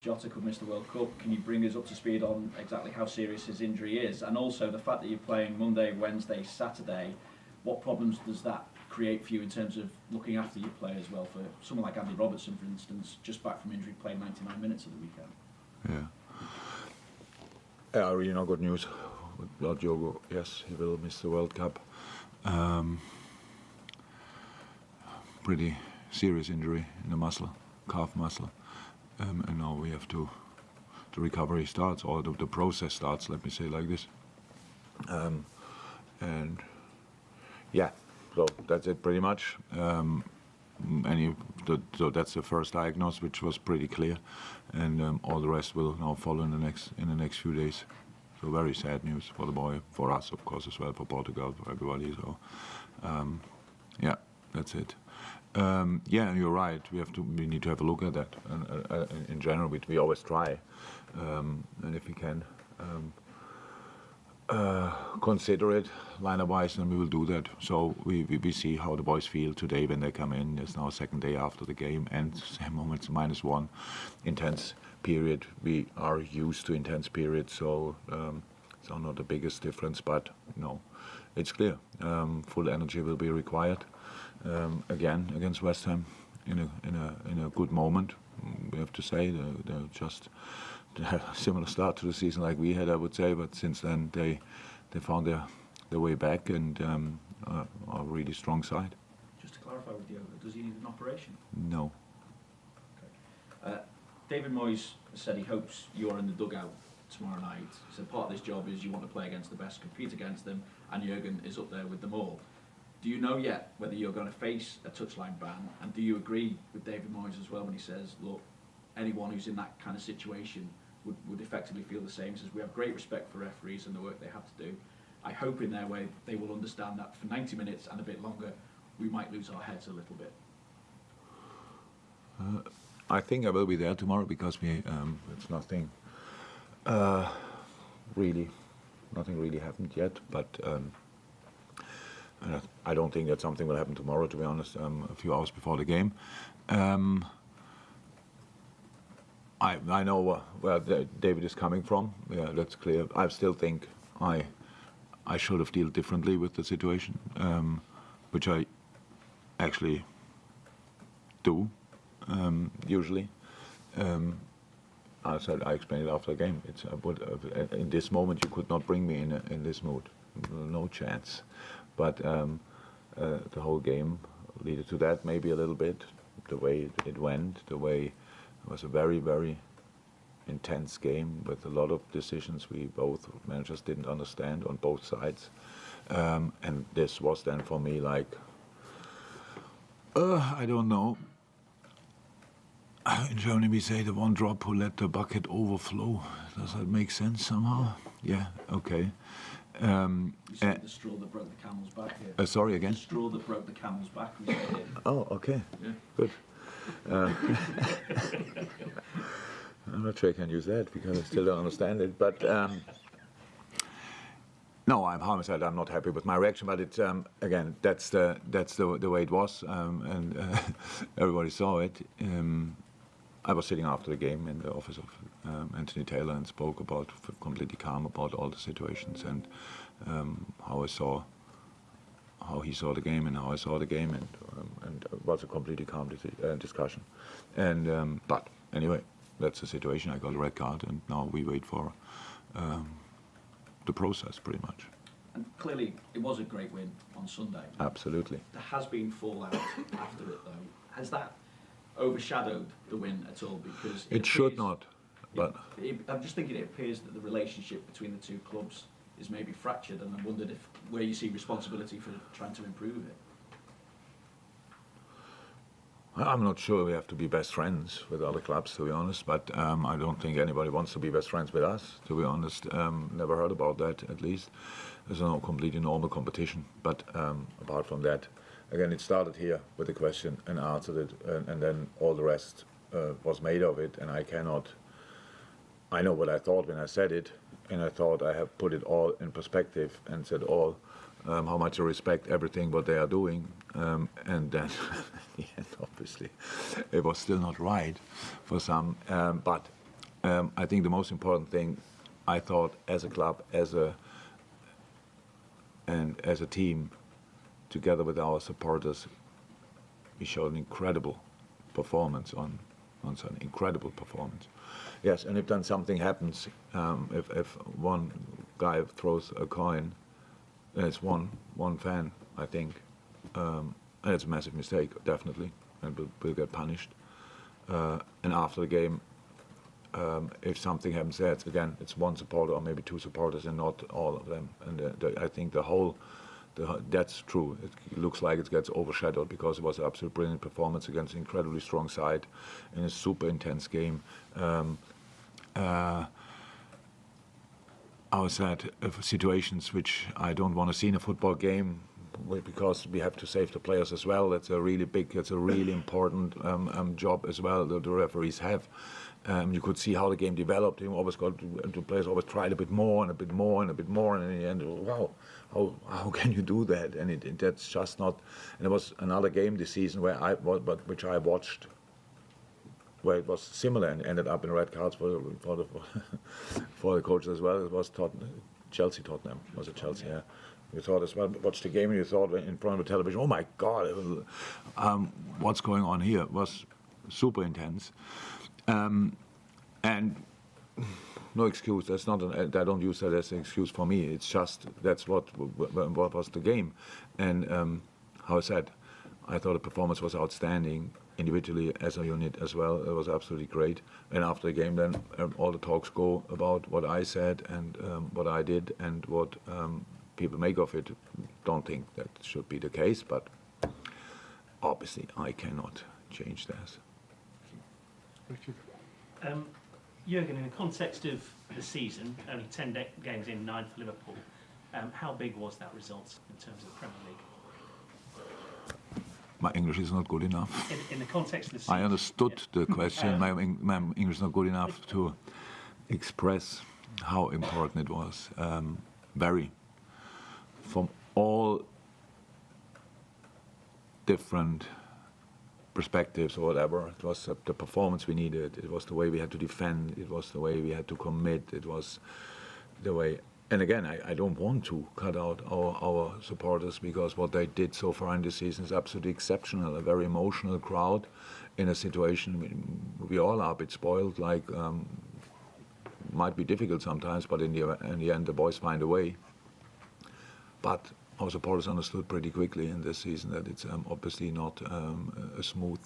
Jota could miss the World Cup. Can you bring us up to speed on exactly how serious his injury is? And also the fact that you're playing Monday, Wednesday, Saturday, what problems does that create for you in terms of looking after your players? Well, for someone like Andy Robertson, for instance, just back from injury, playing 99 minutes at the weekend. Yeah, really not good news about Diogo. Yes, he will miss the World Cup. Pretty serious injury in the muscle, calf muscle. And now we have the recovery starts, or the process starts, let me say like this. And yeah, so that's it pretty much. So that's the first diagnosis, which was pretty clear, and all the rest will now follow in the next few days. So very sad news for the boy, for us of course as well, for Portugal, for everybody. So yeah, that's it. Yeah, you're right. We need to have a look at that. In general, we always try, and if we can consider it line-wise, then we will do that. So we see how the boys feel today when they come in. It's now second day after the game, and same moments -1 intense period. We are used to intense periods, so not the biggest difference, but no, it's clear. Full energy will be required. Again against West Ham in a good moment, we have to say. They just have a similar start to the season like we had, I would say, but since then they found their way back and are a really strong side. Just to clarify with Diogo, does he need an operation? No. Okay. David Moyes said he hopes you're in the dugout tomorrow night. He said part of this job is you want to play against the best, compete against them, and Jurgen is up there with them all. Do you know yet whether you're going to face a touchline ban? And do you agree with David Moyes as well when he says, look, anyone who's in that kind of situation would effectively feel the same? He says, we have great respect for referees and the work they have to do. I hope in their way they will understand that for 90 minutes and a bit longer, we might lose our heads a little bit. I think I will be there tomorrow because it's nothing really happened yet, but I don't think that something will happen tomorrow, to be honest, a few hours before the game. I know where David is coming from. Yeah, that's clear. I still think I should have dealt differently with the situation, which I actually do usually. I said I explained it after the game. In this moment you could not bring me in this mood, no chance. But the whole game led to that, maybe a little bit. The way it went, the way it was a very, very intense game with a lot of decisions we both managers didn't understand on both sides. And this was then for me like, I don't know. In Germany we say the one drop who let the bucket overflow. Does that make sense somehow? Yeah, okay. You said the straw that broke the camel's back here. Sorry again? The straw that broke the camel's back, we said here. Oh, okay. Yeah. Good. I'm not sure I can use that because I still don't understand it. But no, how I said, I'm not happy with my reaction. But it's again, that's the way it was, and everybody saw it. I was sitting after the game in the office of Anthony Taylor and spoke about, completely calm about all the situations and how he saw the game and how I saw the game, and it was a completely calm discussion. And but anyway, that's the situation. I got a red card, and now we wait for the process, pretty much. And clearly, it was a great win on Sunday. Absolutely. There has been fallout after it, though. Has that overshadowed the win at all? Because it should not. But I'm just thinking it appears that the relationship between the two clubs is maybe fractured, and I wondered where you see responsibility for trying to improve it. I'm not sure we have to be best friends with other clubs, to be honest, but I don't think anybody wants to be best friends with us, to be honest. Never heard about that, at least. It's a completely normal competition. But apart from that, again, it started here with a question and answered it, and then all the rest was made of it, and I know what I thought when I said it, and I thought I have put it all in perspective and said how much I respect everything what they are doing, and then at the end, obviously, it was still not right for some. But I think the most important thing, I thought, as a club, as a team, together with our supporters, we showed an incredible performance on Sunday. Incredible performance. Yes, and if then something happens, if one guy throws a coin, and it's one fan, I think, and it's a massive mistake, definitely, and will get punished. And after the game, if something happens there, it's one supporter or maybe two supporters and not all of them. And I think that's true. It looks like it gets overshadowed because it was an absolute brilliant performance against an incredibly strong side in a super intense game. I was at situations which I don't want to see in a football game, because we have to save the players as well. It's a really important job as well that the referees have. You could see how the game developed. The players always tried a bit more and a bit more and a bit more, and in the end, wow, how can you do that? And that's just not. And there was another game this season which I watched, where it was similar and ended up in red cards for the coaches as well. It was Chelsea-Tottenham. Was it Chelsea? Yeah. You thought as well, watched the game and you thought in front of the television, oh my God, what's going on here? It was super intense. And no excuse. That's not. I don't use that as an excuse for me. It's just that's what was the game. And how I said, I thought the performance was outstanding individually as a unit as well. It was absolutely great. And after the game, then all the talks go about what I said and what I did and what people make of it. Don't think that should be the case, but obviously I cannot change that. Jurgen, in the context of the season, only 10 games in, 9 for Liverpool, how big was that result in terms of the Premier League? My English is not good enough. In the context of the season. I understood the question. My English is not good enough to express how important it was. Very. From all different perspectives or whatever, it was the performance we needed, it was the way we had to defend, it was the way we had to commit, it was the way. And again, I don't want to cut out our supporters, because what they did so far in this season is absolutely exceptional. A very emotional crowd in a situation we all are a bit spoiled, like might be difficult sometimes, but in the end the boys find a way. But our supporters understood pretty quickly in this season that it's obviously not a smooth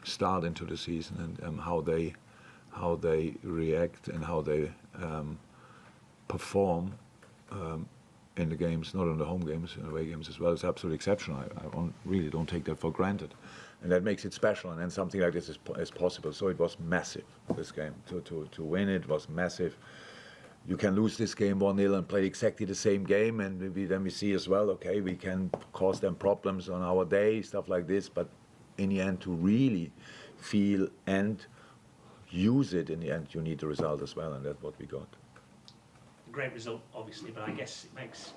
start into the season, and how they react and how they perform in the games, not in the home games, in away games as well, is absolutely exceptional. I really don't take that for granted, and that makes it special. And then something like this is possible. So it was massive, this game. To win it was massive. You can lose this game 1-0 and play exactly the same game, and then we see as well, okay, we can cause them problems on our day, stuff like this, but in the end, to really feel and use it, in the end, you need the result as well, and that's what we got. A great result, obviously, but I guess it makes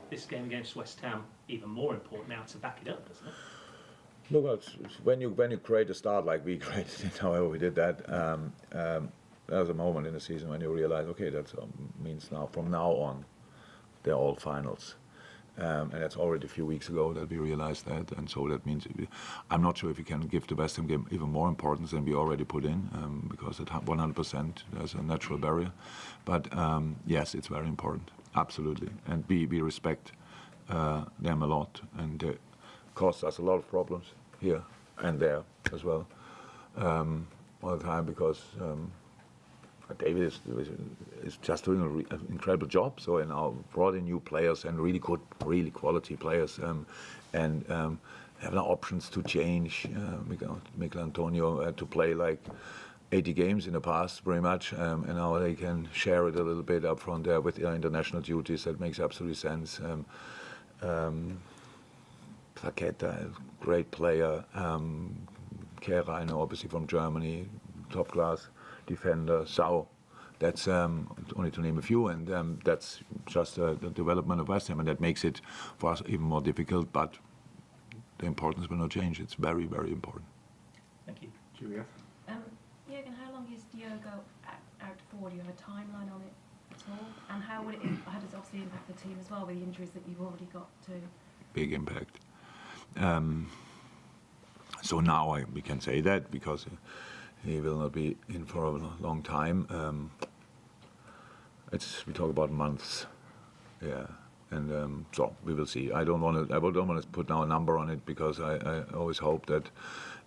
this game against West Ham even more important now to back it up, doesn't it? Look, when you create a start like we created it, however we did that, there's a moment in the season when you realize, okay, that means now, from now on, they're all finals. And that's already a few weeks ago that we realized that, and so that means I'm not sure if we can give the West Ham game even more importance than we already put in, because at 100% there's a natural barrier. But yes, it's very important, absolutely, and we respect them a lot, and it costs us a lot of problems here and there as well all the time, because David is just doing an incredible job. So, and now brought in new players and really good, really quality players, and have now options to change. Mikel Antonio had to play like 80 games in the past, very much, and now they can share it a little bit up front there with international duties. That makes absolute sense. Paqueta, great player. Kehrer, I know, obviously from Germany, top class defender. So that's only to name a few, and that's just the development of West Ham, and that makes it for us even more difficult, but the importance will not change. It's very, very important. Thank you. Julia? Jurgen, how long is Diogo out Do you have a timeline on it at all? And how does it obviously impact the team as well with the injuries that you've already got too? Big impact. So now we can say that because he will not be in for a long time. We talk about months, yeah, and so we will see. I don't want to put now a number on it because I always hope that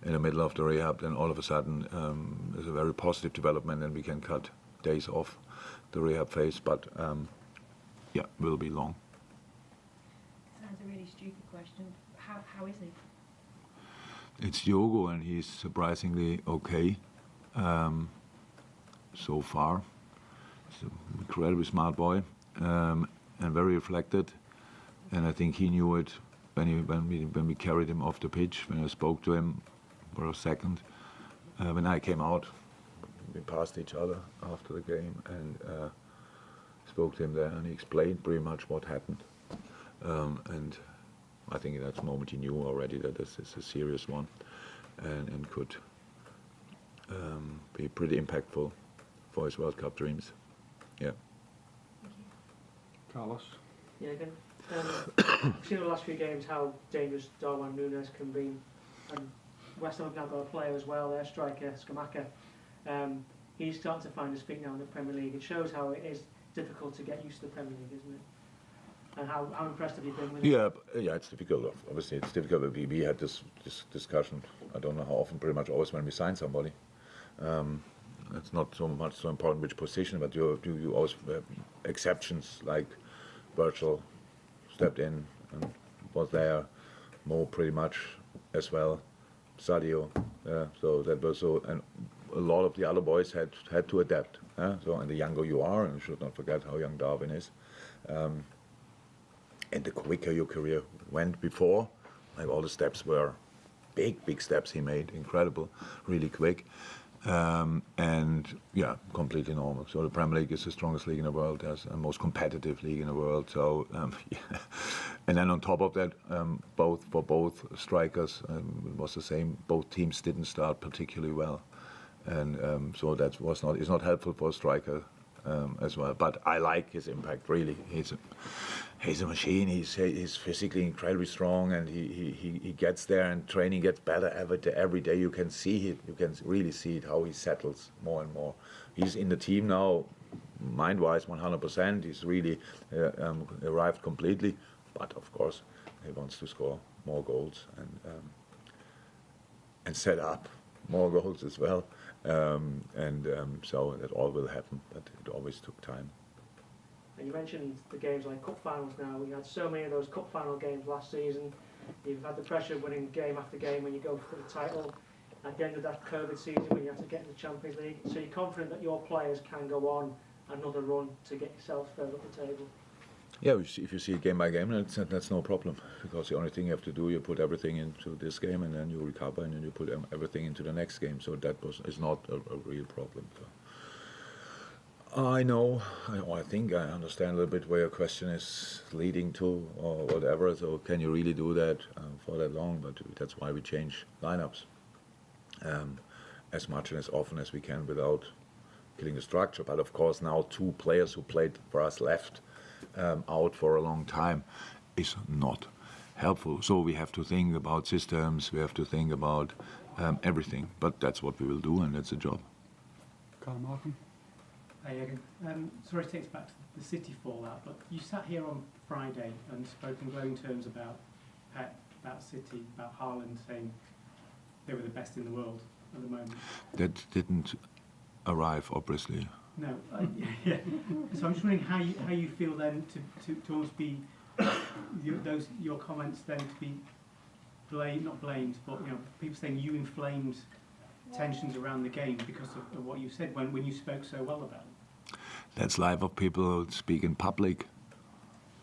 in the middle of the rehab, then all of a sudden there's a very positive development and we can cut days off the rehab phase. But yeah, will be long. Sounds a really stupid question. How is he? It's Diogo, and he's surprisingly okay so far. He's an incredibly smart boy and very reflected. And I think he knew it when we carried him off the pitch. When I spoke to him for a second, when I came out, we passed each other after the game and spoke to him there, and he explained pretty much what happened. And I think at that moment he knew already that this is a serious one and could be pretty impactful for his World Cup dreams. Yeah. Carlos? Yeah, again. We've seen in the last few games how dangerous Darwin Núñez can be. And West Ham have now got a player as well, their striker, Scamacca. He's starting to find his feet now in the Premier League. It shows how it is difficult to get used to the Premier League, isn't it? And how impressed have you been with it? Yeah, it's difficult. Obviously, it's difficult. We had this discussion. I don't know how often. Pretty much always when we sign somebody. It's not so important which position, but you always have exceptions like Virgil stepped in and was there. Mo pretty much as well. Sadio. So that was so, and a lot of the other boys had to adapt. So, and the younger you are, and you should not forget how young Darwin is. And the quicker your career went before, like all the steps were big steps he made, incredible, really quick. And yeah, completely normal. So the Premier League is the strongest league in the world, the most competitive league in the world. So, yeah. And then on top of that, for both strikers, it was the same. Both teams didn't start particularly well, and so that is not helpful for a striker as well. But I like his impact really. He's a machine. He's physically incredibly strong, and he gets there, and training gets better every day. You can see it. You can really see it how he settles more and more. He's in the team now, mind-wise, 100%. He's really arrived completely, but of course he wants to score more goals and set up more goals as well. So that all will happen, but it always took time. And you mentioned the games like cup finals now. We had so many of those cup final games last season. You've had the pressure of winning game after game when you go for the title. At the end of that COVID season when you had to get in the Champions League. So you're confident that your players can go on another run to get yourself further up the table? Yeah, if you see it game by game, that's no problem. Because the only thing you have to do, you put everything into this game and then you recover and then you put everything into the next game. So that is not a real problem. So. I know, I think I understand a little bit where your question is leading to or whatever, so can you really do that for that long? But that's why we change lineups as much and as often as we can without killing the structure. But of course now 2 players who played for us left out for a long time is not helpful. So we have to think about systems, we have to think about everything, but that's what we will do and that's the job. Carl Markham? Hi, Jurgen. Sorry to take us back to the City fallout, but you sat here on Friday and spoke in glowing terms about Pep, about City, about Haaland, saying they were the best in the world at the moment. That didn't arrive, obviously. No, yeah. So I'm just wondering how you feel then to almost be your comments then to be not blamed, but people saying you inflamed tensions around the game because of what you said when you spoke so well about it. That's life of people who speak in public.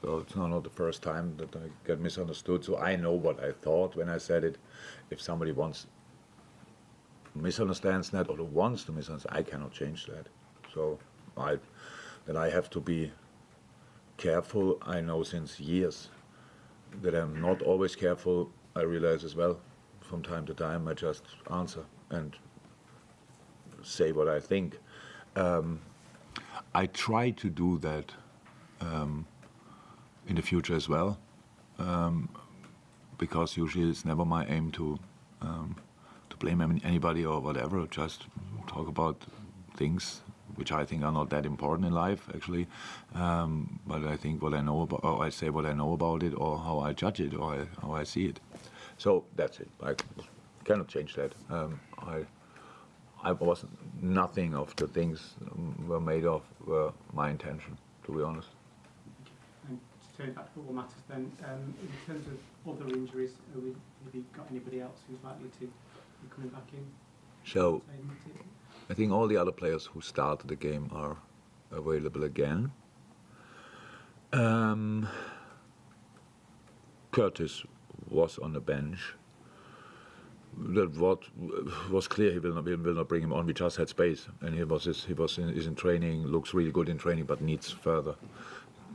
So it's not the first time that I get misunderstood. So I know what I thought when I said it. If somebody misunderstands that or wants to misunderstand, I cannot change that. So I have to be careful. I know since years that I'm not always careful. I realize as well from time to time I just answer and say what I think. I try to do that in the future as well, because usually it's never my aim to blame anybody or whatever. Just talk about things which I think are not that important in life, actually. But I think what I know about, or I say what I know about it, or how I judge it, or how I see it. So that's it. I cannot change that. I was nothing of the things were made of were my intention, to be honest. And to turn back to football matters then, in terms of other injuries, have you got anybody else who's likely to be coming back in? So I think all the other players who started the game are available again. Curtis was on the bench. That what was clear, he will not bring him on. We just had space, and is in training. Looks really good in training, but needs further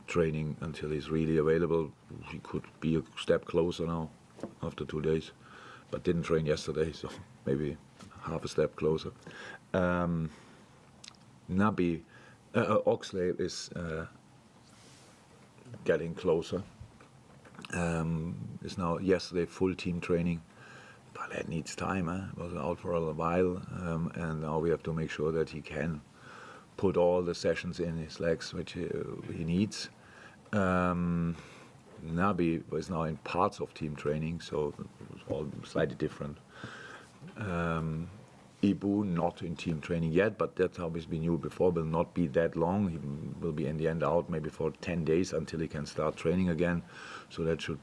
training until he's really available. He could be a step closer now after 2 days, but didn't train yesterday, so maybe half a step closer. Naby Oxley is getting closer. Is now yesterday full team training. But that needs time. Was out for a while, and now we have to make sure that he can put all the sessions in his legs which he needs. Naby is now in parts of team training, so it's all slightly different. Ibu not in team training yet, but that's how we knew before. Will not be that long. He will be in the end out maybe for 10 days until he can start training again. So that should.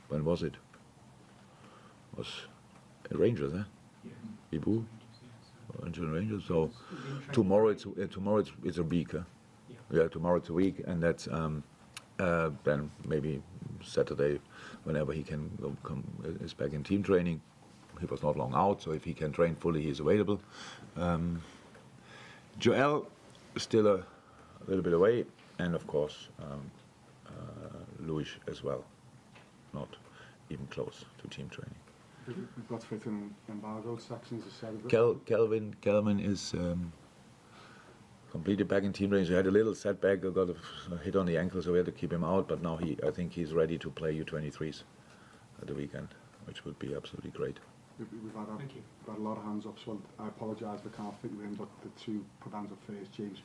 When was it? Was Rangers, Ibu, Rangers. So tomorrow it's a week. Yeah, tomorrow it's a week, and that's then maybe Saturday, whenever he can come is back in team training. He was not long out, so if he can train fully, he's available. Joel is still a little bit away, and of course Luis as well, not even close to team training. We've got fit in embargoed sections, as said. Kelvin is completely back in team training. So he had a little setback, got a hit on the ankle, so we had to keep him out. But now I think he's ready to play U23s at the weekend, which would be absolutely great. We've had a lot of hands up, so I apologise if I can't fit you in, but the two put hands up first, James